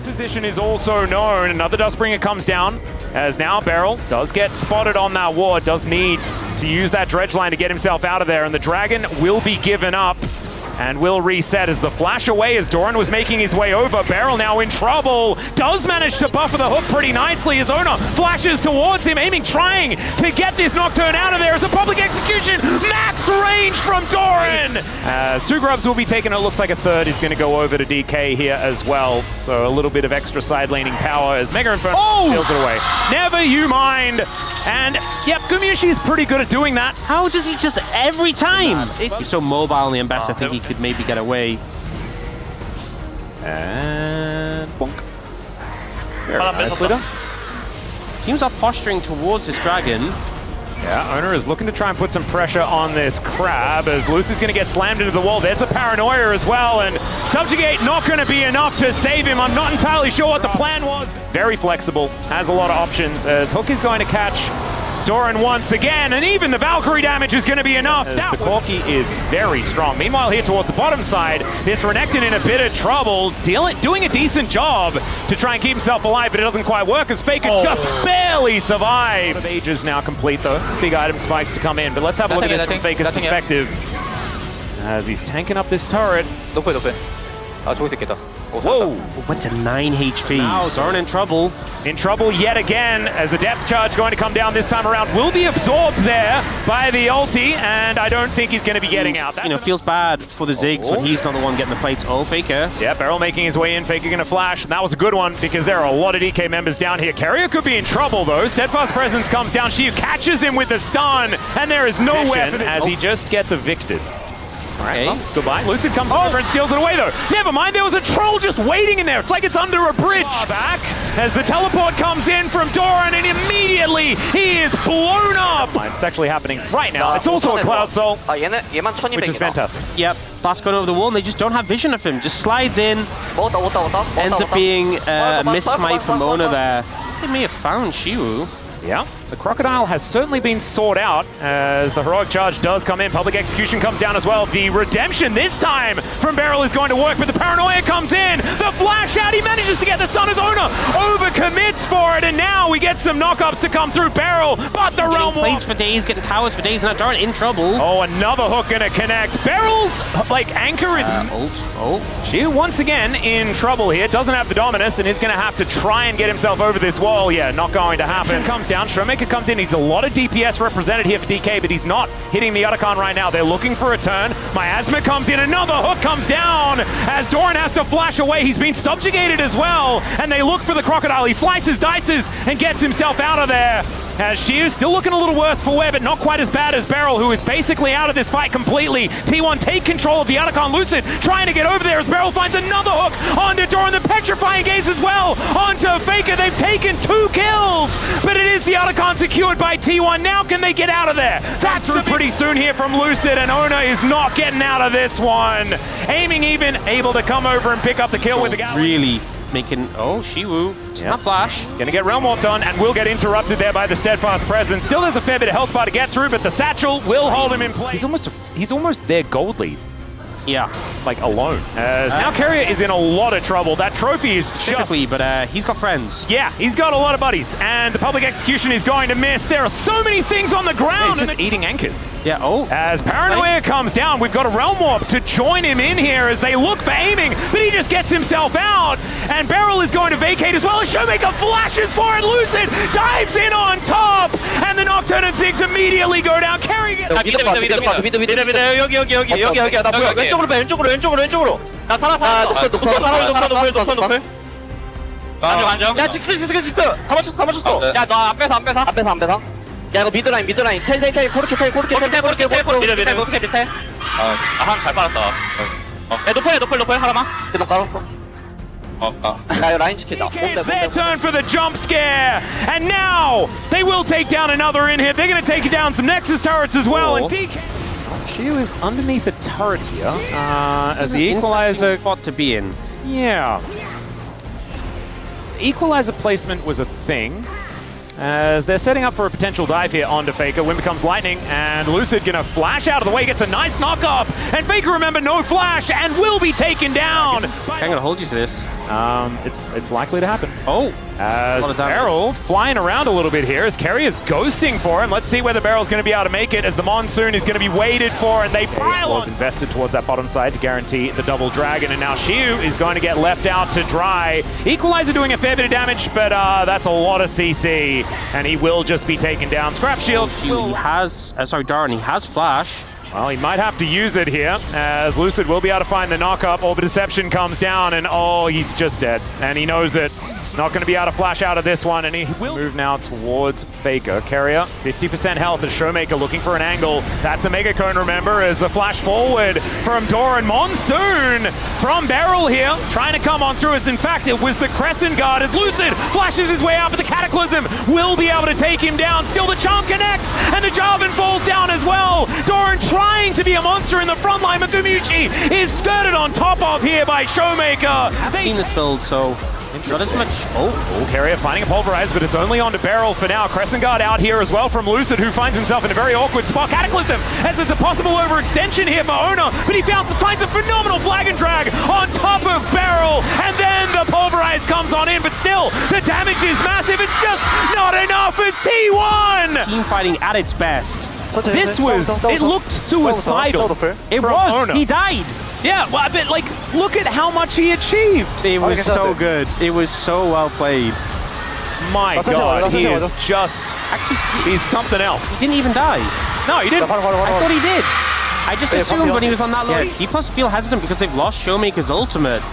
position is also known. Another Dustbringer comes down, as now Beryl does get spotted on that ward, does need to use that dredge line to get himself out of there, and the Dragon will be given up and will reset as the flash away as Doran was making his way over. Beryl now in trouble, does manage to buffer the hook pretty nicely as Ona flashes towards him, aiming, trying to get this Nocturne out of there as a public execution. Max range from Doran! As two grubs will be taken, it looks like a third is going to go over to DK here as well. So a little bit of extra side laning power as Mega Inferno steals it away. Never you mind. And yep, Gumiushi is pretty good at doing that. How does he just every time? He's so mobile in the best, I think he could maybe get away. And bonk. Very nicely done. Teams are posturing towards this Dragon. Yeah, Owner is looking to try and put some pressure on this Crab as Lucy's going to get slammed into the wall. There's a Paranoia as well, and Subjugate not going to be enough to save him. I'm not entirely sure what the plan was. Very flexible, has a lot of options as Hook is going to catch Doran once again, and even the Valkyrie damage is going to be enough. The Corki is very strong. Meanwhile, here towards the bottom side, this Renekton in a bit of trouble, doing a decent job to try and keep himself alive, but it doesn't quite work as Faker just barely survives. Ages now complete though. Big item spikes to come in, but let's have a look at this from Faker's perspective. As he's tanking up this turret. Whoa! Went to 9 HP. Now Doran in trouble. In trouble yet again, as a depth charge going to come down this time around. Will be absorbed there by the ulti, and I don't think he's going to be getting out. That's feels bad for the Ziggs when he's not the one getting the plates. Oh, Faker. Yeah, Beryl making his way in. Faker going to flash, and that was a good one because there are a lot of DK members down here. Carrier could be in trouble though. Steadfast Presence comes down. She catches him with the stun, and there is nowhere for this as he just gets evicted. All right, well, goodbye. Lucid comes over and steals it away, though. Never mind, there was a troll just waiting in there. It's like it's under a bridge. Back as the teleport comes in from Doran, and immediately he is blown up. It's actually happening right now. It's also a Cloud Soul, which is fantastic. Yep, Blast going over the wall, and they just don't have vision of him. Just slides in, ends up being a miss-smite from Ona there. They may have found Shiwu. Yeah, the Crocodile has certainly been sought out as the Heroic Charge does come in. Public Execution comes down as well. The Redemption this time from Beryl is going to work, but the Paranoia comes in. The flash out, he manages to get the stun as Ona overcommits for it, and now we get some knockups to come through Beryl, but the Realm plates for days, getting towers for days, and that Doran in trouble. Oh, another hook gonna connect. Beryl's anchor is she once again in trouble here. Doesn't have the Dominus and is gonna have to try and get himself over this wall. Yeah, not going to happen. Comes down, Showmaker comes in. He's a lot of DPS represented here for DK, but he's not hitting the Otacon right now. They're looking for a turn. Miasma comes in, another hook comes down as Doran has to flash away. He's been subjugated as well, and they look for the Crocodile. He slices, dices, and gets himself out of there. As she is still looking a little worse for wear, but not quite as bad as Beryl, who is basically out of this fight completely. T1 take control of the Otacon. Lucid trying to get over there as Beryl finds another hook onto Doran. The Petrifying Gaze as well onto Faker. They've taken 2 kills, but it is the Otacon secured by T1. Now can they get out of there? That's through pretty soon here from Lucid, and Ona is not getting out of this one. Aiming even, able to come over and pick up the kill with the Galley. Really making, Shiwu, not flash. Gonna get Realm Warp done, and will get interrupted there by the Steadfast Presence. Still there's a fair bit of health bar to get through, but the Satchel will hold him in place. He's almost their gold lead. Yeah. Alone. As now Carrier is in a lot of trouble. That trophy is typically, but he's got friends. Yeah, he's got a lot of buddies, and the Public Execution is going to miss. There are so many things on the ground. He's just eating anchors. Yeah, As Paranoia comes down, we've got a Realm Warp to join him in here as they look for aiming, but he just gets himself out, and Beryl is going to vacate as well as Showmaker flashes for it. Lucid dives in on top, and the Nocturne and Ziggs immediately go down, carrying it. 왼쪽으로 나 살아 노플 야 직스 다 맞췄어 야 너 안 뺏어 야 이거 미드라인 텔 코르케 잘 빨았다 야 노플 하나만 계속 깔았어 야 이거 라인 지키자. It's their turn for the jump scare, and now they will take down another in here. They're going to take down some Nexus turrets as well, and DK Shiu is underneath the turret here, as the Equalizer spot to be in. Yeah. Equalizer placement was a thing, as they're setting up for a potential dive here onto Faker. Wind becomes lightning, and Lucid gonna flash out of the way, gets a nice knock up, and Faker, remember, no flash, and will be taken down. I'm gonna hold you to this. it's likely to happen. Oh, As Beryl flying around a little bit here, as Kerry is ghosting for him. Let's see whether Beryl's going to be able to make it, as the Monsoon is going to be waited for, and they pile on. Invested towards that bottom side to guarantee the double dragon, and now Shiu is going to get left out to dry. Equalizer doing a fair bit of damage, but that's a lot of CC, and he will just be taken down. Scrap shield. he has, Darren, he has flash. Well, he might have to use it here, as Lucid will be able to find the knock-up. Orb of Deception comes down, and oh, he's just dead, and he knows it. Not going to be able to flash out of this one, and he will move now towards Faker. Carrier, 50% health as Showmaker looking for an angle. That's a Mega Cone, remember, as the flash forward from Doran. Monsoon from Beryl here, trying to come on through, as in fact it was the Crescent Guard, as Lucid flashes his way out, but the Cataclysm will be able to take him down. Still the charm connects, and the Jarvan falls down as well. Doran trying to be a monster in the front line, but Gumuchi is skirted on top of here by Showmaker. I've seen this build, so not as much. Oh, Carrier finding a pulverize, but it's only on to Beryl for now. Crescent Guard out here as well from Lucid, who finds himself in a very awkward spot. Cataclysm, as it's a possible overextension here for Ona, but he finds a phenomenal flag and drag on top of Beryl, and then the pulverize comes on in, but still, the damage is massive. It's just not enough as T1! Team fighting at its best. This was, it looked suicidal. It was, he died. Yeah, well, but like, look at how much he achieved. It was so good. It was so well played. My God, he is just, actually, he's something else. He didn't even die. No, he didn't. I thought he did. I just assumed when he was on that low. Yeah, D+ feel hesitant because they've lost Showmaker's ultimate.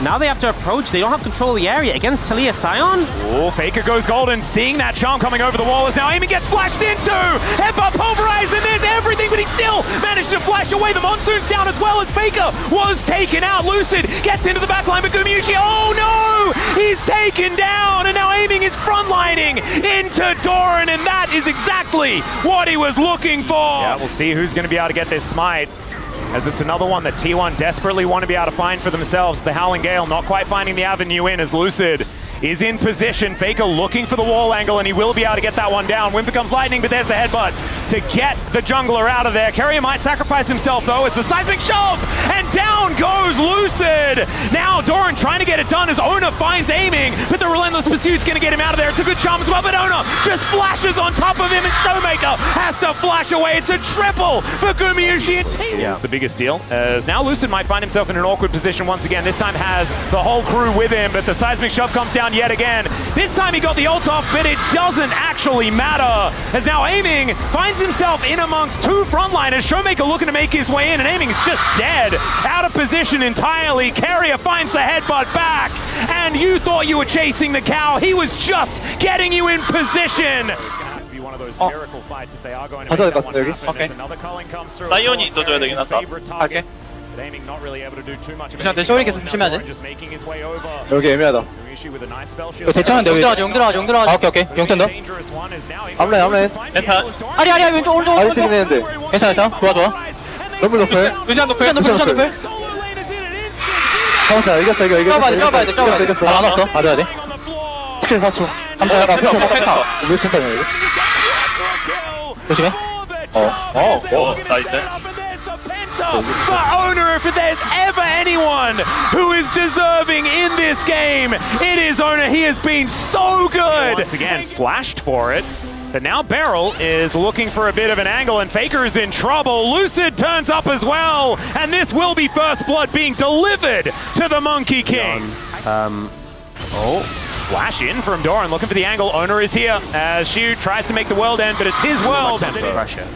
Now they have to approach. They don't have control of the area against Talia Scion. Oh, Faker goes golden, seeing that charm coming over the wall, as now Amy gets flashed into. Headbutt pulverize, and there's everything, but he still managed to flash away. The Monsoon's down as well, as Faker was taken out. Lucid gets into the backline, but Gumuchi, oh no! He's taken down, and now aiming is frontlining into Doran, and that is exactly what he was looking for. Yeah, we'll see who's going to be able to get this smite, as it's another one that T1 desperately want to be able to find for themselves. The Howling Gale not quite finding the avenue in, as Lucid is in position. Faker looking for the wall angle, and he will be able to get that one down. Wind becomes lightning, but there's the headbutt to get the jungler out of there. Carrier might sacrifice himself, though, as the seismic shove, and down goes Lucid. Now Doran trying to get it done as Ona finds aiming, but the Relentless Pursuit's going to get him out of there. It's a good charm as well, but Ona just flashes on top of him, and Showmaker has to flash away. It's a triple for Gumushi and T1. Yeah, the biggest deal, as now Lucid might find himself in an awkward position once again. This time has the whole crew with him, but the seismic shove comes down yet again. This time he got the ult off, but it doesn't actually matter, as now aiming finds himself in amongst two frontliners. Showmaker looking to make his way in, and aiming is just dead, out of position entirely. Carrier finds the headbutt back, and you thought you were chasing the cow. He was just getting you in position. One of those miracle fights if they are going to make that one happen. As another calling comes through. Favorite target. But aiming not really able to do too much. Just making his way over. 여기 애매하다. With a nice spell shield. 이거 대창한데 여기. 용들어. 아, 오케이. 용턴다. 암라인. 아리야 왼쪽 오른쪽. 아리 팀 되는데. 괜찮아. 좋아. 너무 높아. 루시안 높을. 잡았다. 이겼어. 잡아야 돼. 안 왔어. 맞아야 돼. 스킬 4초. 한번 해봐. 펜타. 왜 펜타냐 이거? 조심해. 나이스. For Ona, if there's ever anyone who is deserving in this game, it is Ona. He has been so good. Once again, flashed for it. But now Beryl is looking for a bit of an angle, and Faker is in trouble. Lucid turns up as well, and this will be first blood being delivered to the Monkey King. Flash in from Doran, looking for the angle. Ona is here as Shiu tries to make the world end, but it's his world. Pressure.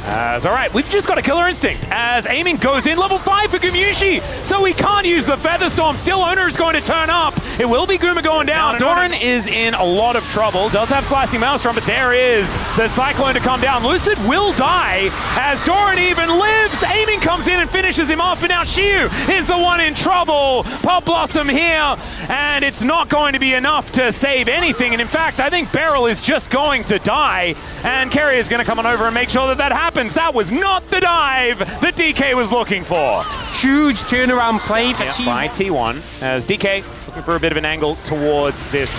All right, we've just got a killer instinct as aiming goes in. Level 5 for Gumushi, so we can't use the Featherstorm. Still, Ona is going to turn up. It will be Guma going down. Doran is in a lot of trouble. Does have Slicing Maelstrom, but there is the Cyclone to come down. Lucid will die as Doran even lives. Aiming comes in and finishes him off, but now Shiu is the one in trouble. Pop Blossom here, and it's not going to be enough to save anything. And in fact, I think Beryl is just going to die, and Carrier is going to come on over and make sure that that happens. happens. That was not the dive that DK was looking for. Huge turnaround play for By T1 as DK looking for a bit of an angle towards this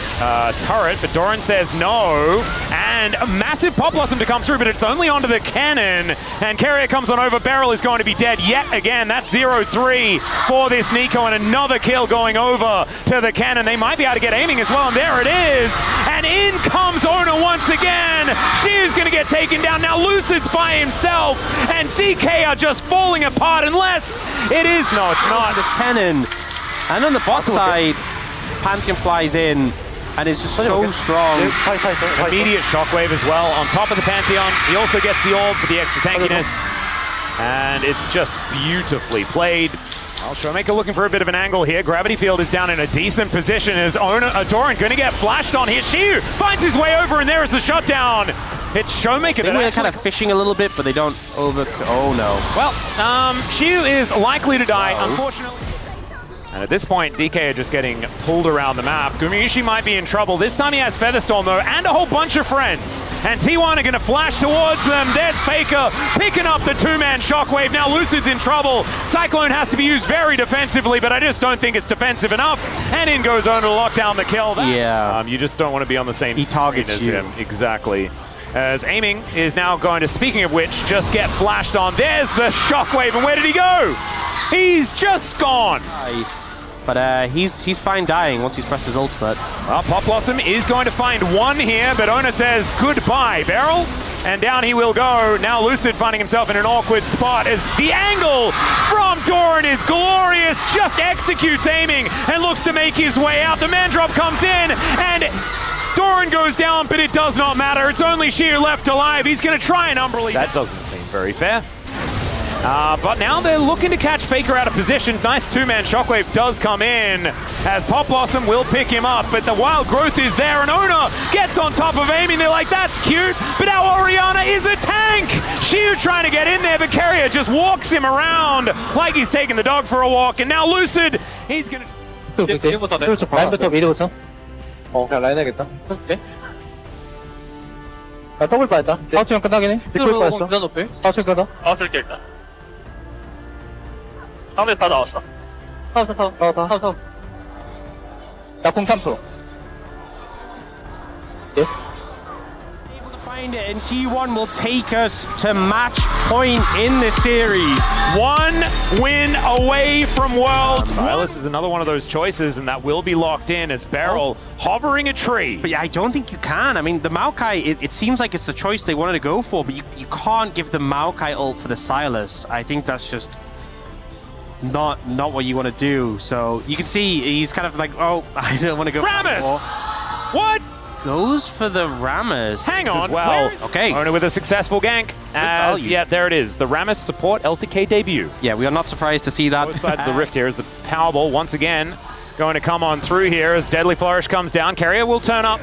turret, but Doran says no, and a massive Pop Blossom to come through, but it's only onto the cannon, and Carrier comes on over. Beryl is going to be dead yet again. That's 0-3 for this Nico, and another kill going over to the cannon. They might be able to get aiming as well, and there it is, and in comes Ona once again. She's going to get taken down. Now Lucid's by himself, and DK are just falling apart unless it is, no, it's not. This cannon. And on the bot side, Pantheon flies in and is just so strong. Immediate shockwave as well on top of the Pantheon. He also gets the orb for the extra tankiness. And it's just beautifully played. Well, Showmaker looking for a bit of an angle here. Gravity Field is down in a decent position as Doran going to get flashed on here. Shiu finds his way over, and there is the shutdown. It's Showmaker that they're kind of fishing a little bit, but they don't over... Oh, no. Well, Shiu is likely to die, unfortunately. And at this point, DK are just getting pulled around the map. Gumayushi might be in trouble. This time he has Featherstorm, though, and a whole bunch of friends. And T1 are going to flash towards them. There's Faker picking up the two-man shockwave. Now Lucid's in trouble. Cyclone has to be used very defensively, but I just don't think it's defensive enough. And in goes Ona to lock down the kill. You just don't want to be on the same screen as him. Exactly. As aiming is now going to, speaking of which, just get flashed on. There's the shockwave, and where did he go? He's just gone. But he's fine dying once he's pressed his ultimate. Well, Pop Blossom is going to find one here, but Ona says goodbye, Beryl. And down he will go. Now Lucid finding himself in an awkward spot as the angle from Doran is glorious. Just executes aiming and looks to make his way out. The man drop comes in and Doran goes down, but it does not matter. It's only Shiu left alive. He's going to try and Umberly. That doesn't seem very fair. But now they're looking to catch Faker out of position. Nice two-man shockwave does come in as Pop Blossom will pick him up, but the wild growth is there, and Ona gets on top of aiming. They're like, that's cute, but our Orianna is a tank. Shiu trying to get in there, but Carrier just walks him around like he's taking the dog for a walk, and now Lucid, he's gonna... 라인부터 미리부터. 그냥 라인 해야겠다. 오케이. 나 더블 빠졌다. 파우치면 끝나긴 해. 빅볼 빠졌어. 파우치 끝나. 쓸게 일단. 상대 다 나왔어. 타워. 나공 3%. 예? Able to find it, and T1 will take us to match point in the series. One win away from Worlds. Silas is another one of those choices, and that will be locked in as Beryl hovering a tree. But yeah, I don't think you can. I mean, the Maokai, it seems like it's the choice they wanted to go for, but you can't give the Maokai ult for the Silas. I think that's just not what you want to do. So you can see he's kind of like, oh, I don't want to go. Rammus! What? Goes for the Rammus. Hang on. As well. Okay. Ona with a successful gank. Yeah, there it is. The Rammus support LCK debut. Yeah, we are not surprised to see that. Both sides of the rift here is the Powerball once again going to come on through here as Deadly Flourish comes down. Carrier will turn up.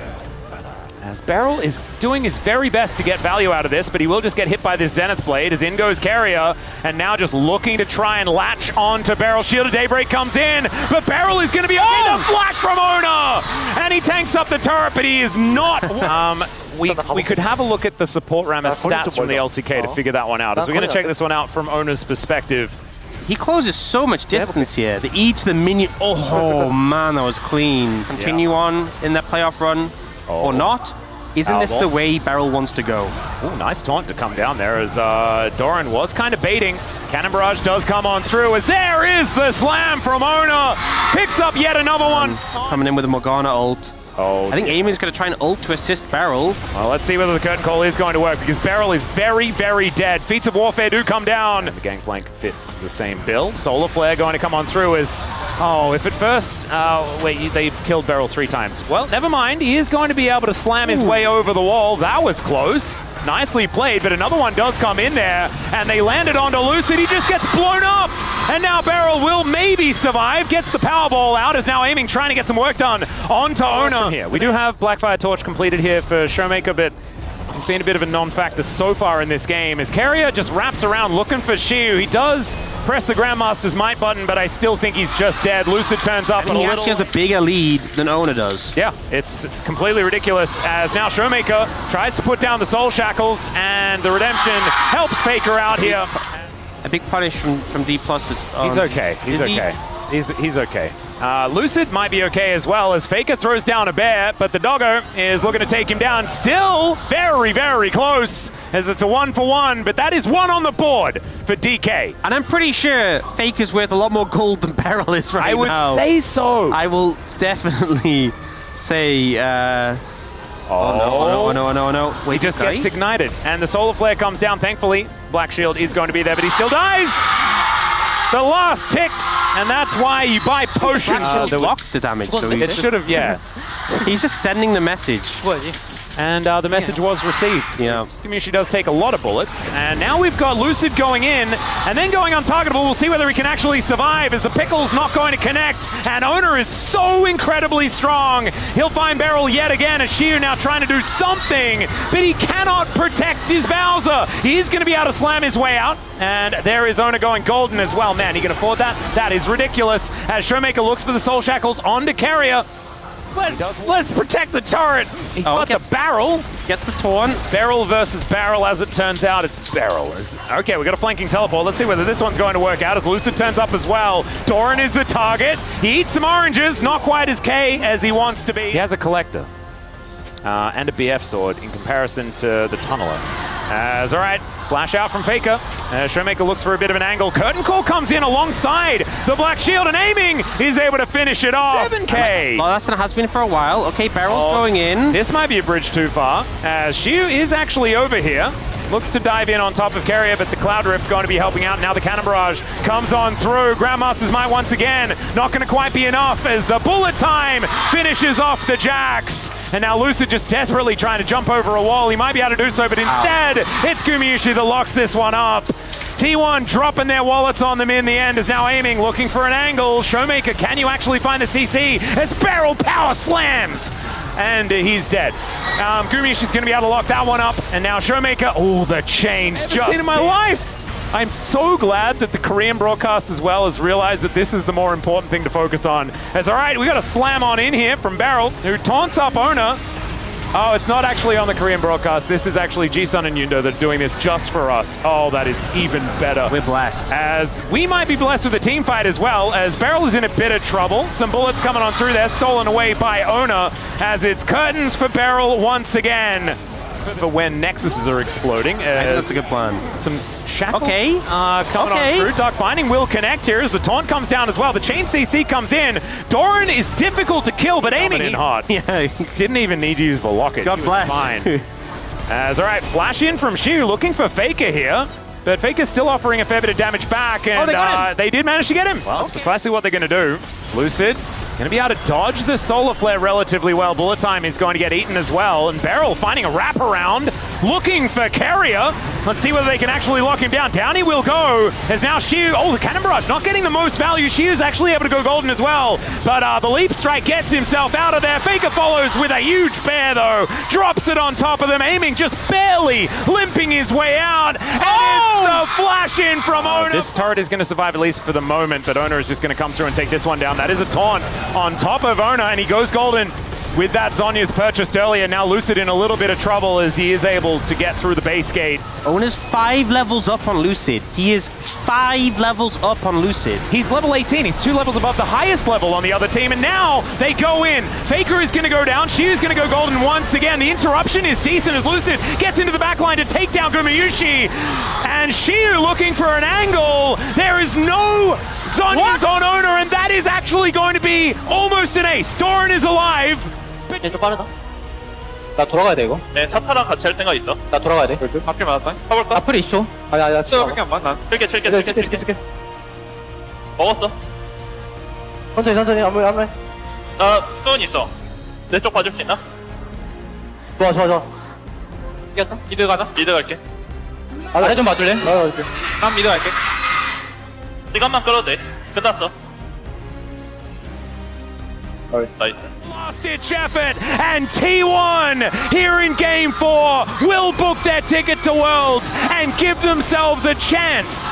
As Beryl is doing his very best to get value out of this, but he will just get hit by this Zenith Blade as in goes Carrier, and now just looking to try and latch on to Beryl. Shield of Daybreak comes in, but Beryl is going to be the flash from Ona! And he tanks up the turret, but he is not... we could have a look at the support Rammus stats from the LCK to figure that one out, as we're going to check this one out from Ona's perspective. He closes so much distance here. The E to the minion... Oh, man, that was clean. Continue on in that playoff run. Or not? Isn't this the way Beryl wants to go? Oh, nice taunt to come down there as Doran was kind of baiting. Cannon Barrage does come on through as there is the slam from Ona. Picks up yet another one. Coming in with a Morgana ult. Oh, I think Amy's going to try and ult to assist Beryl. Well, let's see whether the curtain call is going to work because Beryl is very, very dead. Feats of Warfare do come down. And the Gangplank fits the same build. Solar Flare going to come on through as... Oh, if at first... they killed Beryl 3 times. Well, never mind. He is going to be able to slam his way over the wall. That was close. Nicely played, but another one does come in there, and they landed onto Lucid. He just gets blown up, and now Beryl will maybe survive. Gets the Powerball out, is now aiming, trying to get some work done onto Ona. Here. We do have Blackfire Torch completed here for Showmaker, but He's been a bit of a non-factor so far in this game as Carrier just wraps around looking for Shiu. He does press the Grandmaster's might button, but I still think he's just dead. Lucid turns up And he actually has a bigger lead than Ona does. Yeah, it's completely ridiculous as now Showmaker tries to put down the Soul Shackles and the Redemption helps Faker out here. A big punish from D+. He's okay. He's okay. He's okay. Lucid might be okay as well as Faker throws down a bear, but the doggo is looking to take him down. Still very, very close as it's a 1-for-1, but that is 1 on the board for DK. And I'm pretty sure Faker's worth a lot more gold than Beryl is right now. I would say so. I will definitely say... Oh no. He just gets ignited, and the Solar Flare comes down. Thankfully, Black Shield is going to be there, but he still dies! The last tick, and that's why you buy potions. They blocked the damage, so he it should have, yeah. He's just sending the message. And the message was received. Yeah. Kamiushi does take a lot of bullets, and now we've got Lucid going in, and then going untargetable. We'll see whether he can actually survive as the Pickle's not going to connect, and Owner is so incredibly strong. He'll find Beryl yet again as Shiu now trying to do something, but he cannot protect his Bowser. He is going to be able to slam his way out, and there is Owner going golden as well. Man, he can afford that? That is ridiculous as Showmaker looks for the Soul Shackles onto Carrier. Let's protect the turret. He got the barrel. Gets the taunt. Barrel versus barrel, as it turns out, it's barrel. Okay, we got a flanking teleport. Let's see whether this one's going to work out as Lucid turns up as well. Doran is the target. He eats some oranges, not quite as K as he wants to be. He has a collector and a BF sword in comparison to the tunneler. All right, flash out from Faker. Showmaker looks for a bit of an angle. Curtain Call comes in alongside the Black Shield, and aiming is able to finish it off. 7K. Oh, that has been for a while. Okay, Barrel's going in. This might be a bridge too far, as Shiu is actually over here. Looks to dive in on top of Carrier, but the Cloud Rift going to be helping out. Now the Cannon Barrage comes on through. Grandmaster's Might once again. Not going to quite be enough as the bullet time finishes off the Jax. And now Lucid just desperately trying to jump over a wall. He might be able to do so, but instead, it's Kamiushi that locks this one up. T1 dropping their wallets on them in the end is now aiming, looking for an angle. Showmaker, can you actually find the CC? As Barrel power slams! And he's dead. Gumiushi's going to be able to lock that one up. And now Showmaker, oh, the chains just seen in my life. I'm so glad that the Korean broadcast as well has realized that this is the more important thing to focus on. As all right, we got a slam on in here from Beryl, who taunts up Owner. Oh, it's not actually on the Korean broadcast. This is actually Jisun and Yundo that are doing this just for us. Oh, that is even better. We're blessed. As we might be blessed with a team fight as well, as Beryl is in a bit of trouble. Some bullets coming on through there, stolen away by Owner, as it's curtains for Beryl once again. For when Nexuses are exploding. That's a good plan. Some shackles coming on through. Dark Binding will connect here as the taunt comes down as well. The chain CC comes in. Doran is difficult to kill, but aiming in hard. Yeah. Didn't even need to use the locket. God bless. Fine. As all right, flash in from Shiu, looking for Faker here. But Faker's still offering a fair bit of damage back, and they got him. They did manage to get him. Well, that's precisely what they're going to do. Lucid going to be able to dodge the Solar Flare relatively well. Bullet time is going to get eaten as well. And Beryl finding a wraparound, looking for Carrier. Let's see whether they can actually lock him down. Down he will go, as now Shiu, oh, the Cannon Barrage not getting the most value. Shiu's actually able to go golden as well. But the Leap Strike gets himself out of there. Faker follows with a huge bear, though. Drops it on top of them, aiming just barely, limping his way out. And it's the flash in from Owner. This turret is going to survive at least for the moment, but Owner is just going to come through and take this one down. That is a taunt on top of Owner, and he goes golden with that Zhonya's purchased earlier. Now Lucid in a little bit of trouble as he is able to get through the base gate. Owner's 5 levels up on Lucid. He is 5 levels up on Lucid. He's level 18. He's 2 levels above the highest level on the other team, and now they go in. Faker is going to go down. Shiu's going to go golden once again. The interruption is decent as Lucid gets into the backline to take down Gumiushi. And Shiu looking for an angle. There is no Zhonya's on Owner, and that is actually going to be almost an ace. Doran is alive. 좀 빠르다. 나 돌아가야 돼 이거. 네, 사파랑 같이 할 생각 있어. 나 돌아가야 돼. 앞에 맞았다. 해볼까? 앞으로 20초. 아야 진짜. 밖에 안 맞나? 칠게. 칠게. 먹었어. 천천히 아무. 나 수은 있어. 내 쪽 봐줄 수 있나? 좋아. 이겼다. 미드 가자. 미드 갈게. 나 좀 봐줄래? 나 봐줄게. 난 미드 갈게. 시간만 끌어도 돼. 끝났어. 나이스. Last-ditch effort, and T1 here in Game 4 will book their ticket to Worlds and give themselves a chance